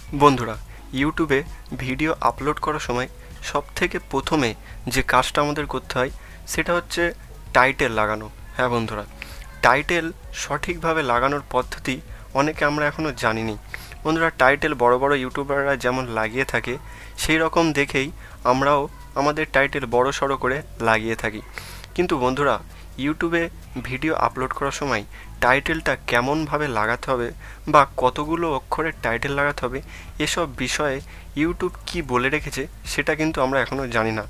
বন্ধুরা, ইউটিউবে video upload করার সময় সবথেকে প্রথমে যে কাজটা আমাদের করতে হয় সেটা হচ্ছে টাইটেল লাগানো। হ্যাঁ বন্ধুরা, টাইটেল সঠিকভাবে লাগানোর পদ্ধতি অনেকে আমরা এখনও জানিনি। বন্ধুরা, টাইটেল বড় বড় ইউটিউবাররা যেমন লাগিয়ে থাকে সেই রকম দেখেই আমরাও আমাদের টাইটেল বড় সড়ো করে লাগিয়ে থাকি। কিন্তু বন্ধুরা, ইউটিউবে ভিডিও আপলোড করার সময় টাইটেলটা কেমনভাবে লাগাতে হবে বা কতগুলো অক্ষরের টাইটেল লাগাতে হবে এসব বিষয়ে ইউটিউব কি বলে রেখেছে সেটা কিন্তু আমরা এখনও জানি না।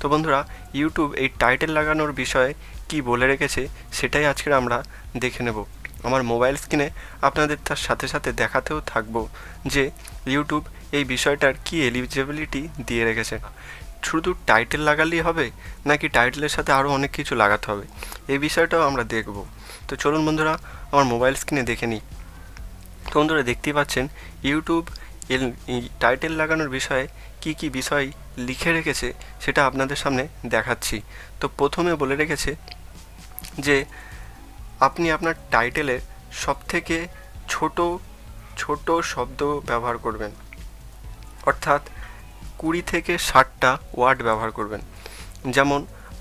তো বন্ধুরা, ইউটিউব এই টাইটেল লাগানোর বিষয়ে কি বলে রেখেছে সেটাই আজকে আমরা দেখে নেব। আমার মোবাইল স্ক্রিনে আপনাদের তার সাথে সাথে দেখাতেও থাকবো যে ইউটিউব এই বিষয়টার কি এলিজিবিলিটি দিয়ে রেখেছে। শুধু টাইটেল লাগালেই হবে নাকি টাইটেলের সাথে আরও অনেক কিছু লাগাতে হবে, এই বিষয়টাও আমরা দেখব। তো চলুন বন্ধুরা, আমার মোবাইল স্ক্রিনে দেখে নিই। তো বন্ধুরা, দেখতেই পাচ্ছেন ইউটিউব টাইটেল লাগানোর বিষয়ে কি কি বিষয় লিখে রেখেছে সেটা আপনাদের সামনে দেখাচ্ছি। তো প্রথমে বলে রেখেছে যে আপনি আপনার টাইটেলে সবথেকে ছোট ছোট শব্দ ব্যবহার করবেন, অর্থাৎ 20 থেকে 60টা ওয়ার্ড ব্যবহার করবেন। যেমন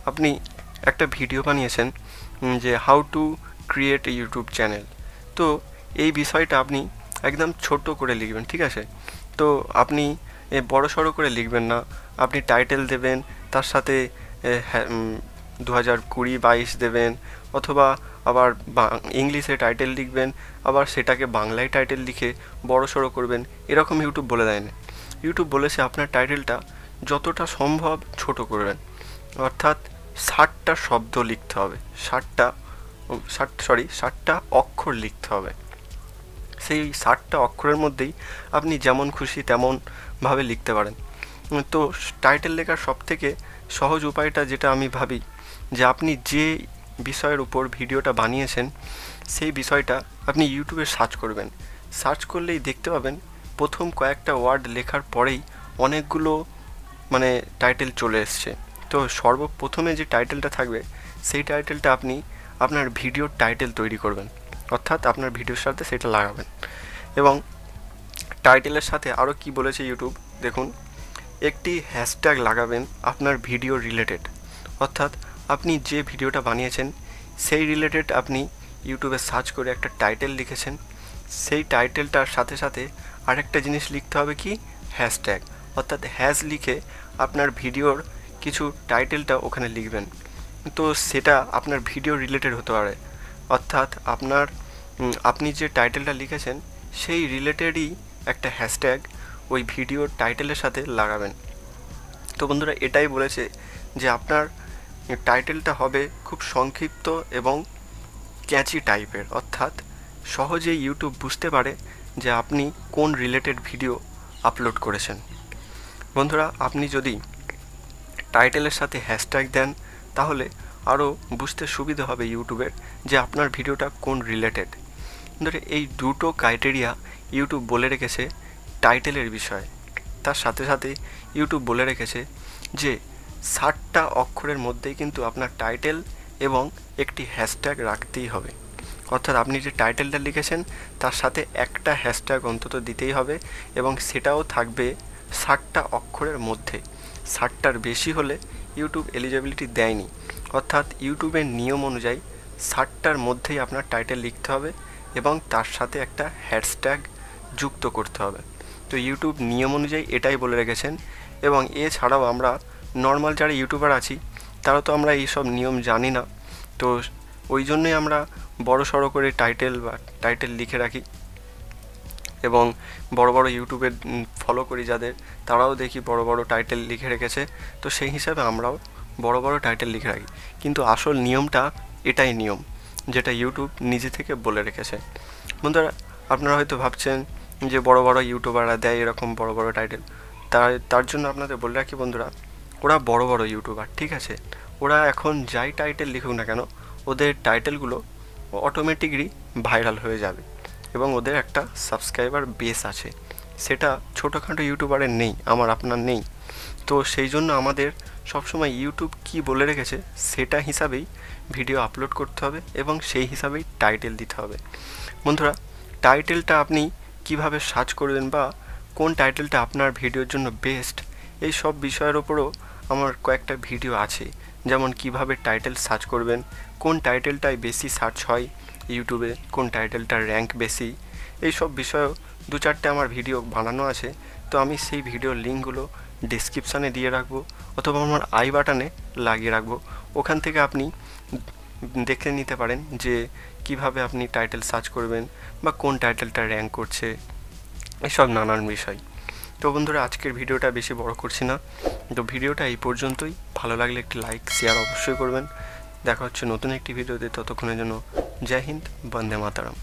আপনি একটা ভিডিও বানিয়েছেন যে how to create YouTube channel, তো এই বিষয়টা আপনি একদম ছোট করে লিখবেন, ঠিক আছে? তো আপনি বড় সড়ো করে লিখবেন না। আপনি টাইটেল দেবেন, তার সাথে 2020-22 দেবেন, অথবা আবার ইংলিশে টাইটেল লিখবেন, আবার সেটাকে বাংলায় টাইটেল লিখে বড় সড়ো করবেন, এরকম ইউটিউব বলে দেয় না। ইউটিউব বলেছে আপনার টাইটেলটা যতটা সম্ভব ছোট করবেন, অর্থাৎ 60টা শব্দ লিখতে হবে, 60টা অক্ষর লিখতে হবে। সেই 60টা অক্ষরের মধ্যেই আপনি যেমন খুশি তেমনভাবে লিখতে পারেন। তো টাইটেল লেখার সবথেকে সহজ উপায়টা যেটা আমি ভাবি, যে আপনি যে বিষয়ের উপর ভিডিওটা বানিয়েছেন সেই বিষয়টা আপনি ইউটিউবে সার্চ করবেন। সার্চ করলেই দেখতে পাবেন প্রথম কয়েকটা ওয়ার্ড লেখার পরেই অনেকগুলো টাইটেল চলে এসছে। তো সর্বপ্রথমে যে টাইটেলটা থাকবে সেই টাইটেলটা আপনি আপনার ভিডিওর টাইটেল তৈরি করবেন, অর্থাৎ আপনার ভিডিওর সাথে সেটা লাগাবেন। এবং টাইটেলের সাথে আরও কি বলেছে ইউটিউব দেখুন, একটি হ্যাশট্যাগ লাগাবেন আপনার ভিডিও রিলেটেড, অর্থাৎ আপনি যে ভিডিওটা বানিয়েছেন সেই রিলেটেড আপনি ইউটিউবে সার্চ করে একটা টাইটেল লিখেছেন, সেই টাইটেলটার সাথে সাথে আরেকটা জিনিস লিখতে হবে কি, হ্যাশট্যাগ, অর্থাৎ হ্যাশ লিখে আপনার ভিডিওর কিছু টাইটেলটা ওখানে লিখবেন। তো সেটা আপনার ভিডিও রিলেটেড হতে পারে, অর্থাৎ আপনি যে টাইটেলটা লিখেছেন সেই রিলেটেডই একটা হ্যাশট্যাগ ওই ভিডিওর টাইটেলের সাথে লাগাবেন। তো বন্ধুরা, এটাই বলেছে যে আপনার টাইটেলটা হবে খুব সংক্ষিপ্ত এবং ক্যাচি টাইপের, অর্থাৎ সহজেই ইউটিউব বুঝতে পারে যে আপনি কোন রিলেটেড ভিডিও আপলোড করেছেন। বন্ধুরা, আপনি যদি টাইটেলের সাথে হ্যাশট্যাগ দেন তাহলে আরও বুঝতে সুবিধা হবে ইউটিউবের যে আপনার ভিডিওটা কোন রিলেটেড। ধরে এই দুটো ক্রাইটেরিয়া ইউটিউব বলে রেখেছে টাইটেলের বিষয়ে। তার সাথে সাথে ইউটিউব বলে রেখেছে যে 60টা অক্ষরের মধ্যেই কিন্তু আপনার টাইটেল এবং একটি হ্যাশট্যাগ রাখতেই হবে, অর্থাৎ আপনি যে টাইটেলটা লিখেছেন তার সাথে একটা হ্যাশট্যাগ অন্তত দিতেই হবে, এবং সেটাও থাকবে 60টা অক্ষরের মধ্যে। 60টার বেশি হলে ইউটিউব এলিজিবিলিটি দেয়নি, অর্থাৎ ইউটিউবের নিয়ম অনুযায়ী 60টার মধ্যেই আপনার টাইটেল লিখতে হবে এবং তার সাথে একটা হ্যাশট্যাগ যুক্ত করতে হবে। তো ইউটিউব নিয়ম অনুযায়ী এটাই বলে রেখেছেন। এবং এছাড়াও আমরা নর্মাল যারা ইউটিউবার আছি তারা তো আমরা এইসব নিয়ম জানি না, তো ওই জন্যই আমরা বড় সড়ো করে টাইটেল লিখে রাখি। এবং বড় বড় ইউটিউবের ফলো করি যাদের, তারাও দেখি বড় বড় টাইটেল লিখে রেখেছে, তো সেই হিসাবে আমরাও বড় বড় টাইটেল লিখে রাখি। কিন্তু আসল নিয়মটা এটাই নিয়ম যেটা ইউটিউব নিজে থেকে বলে রেখেছে। বন্ধুরা, আপনারা হয়তো ভাবছেন যে বড় বড় ইউটিউবাররা দেয় এরকম বড় বড় টাইটেল, তার জন্য আপনাদের বলে রাখি বন্ধুরা, ওরা বড় বড় ইউটিউবার, ঠিক আছে? ওরা এখন যাই টাইটেল লিখুক না কেন ওদের টাইটেলগুলো অটোমেটিকলি ভাইরাল হয়ে যাবে এবং ওদের একটা সাবস্ক্রাইবার বেস আছে, সেটা ছোটোখাটো ইউটিউবারের নেই, আমার আপনার নেই। তো সেই জন্য আমাদের সবসময় ইউটিউব কি বলে রেখেছে সেটা হিসাবেই ভিডিও আপলোড করতে হবে এবং সেই হিসাবেই টাইটেল দিতে হবে। বন্ধুরা, টাইটেলটা আপনি কিভাবে সার্চ করবেন বা কোন টাইটেলটা আপনার ভিডিওর জন্য বেস্ট, এই সব বিষয়ের ওপরও আমার কয়েকটা ভিডিও আছে। যেমন কিভাবে টাইটেল সার্চ করবেন, কোন টাইটেলটাই বেশি সার্চ হয় ইউটিউবে, কোন টাইটেলটার র্যাঙ্ক বেশি, এই সব বিষয়েও 2-4টে আমার ভিডিও বানানো আছে। তো আমি সেই ভিডিওর লিঙ্কগুলো ডিসক্রিপশানে দিয়ে রাখবো অথবা আমার আই বাটনে লাগিয়ে রাখবো। ওখান থেকে আপনি দেখে নিতে পারেন যে কিভাবে আপনি টাইটেল সার্চ করবেন বা কোন টাইটেলটা র্যাঙ্ক করছে, এসব নানান বিষয়। তো বন্ধুরা, আজকের ভিডিওটা বেশি বড় করছি না, তো ভিডিওটা এই পর্যন্তই। ভালো লাগলে একটি লাইক শেয়ার অবশ্যই করবেন। দেখা হচ্ছে নতুন একটি ভিডিওতে, ততক্ষণের জন্য জয় হিন্দ, বন্দে মাতারাম।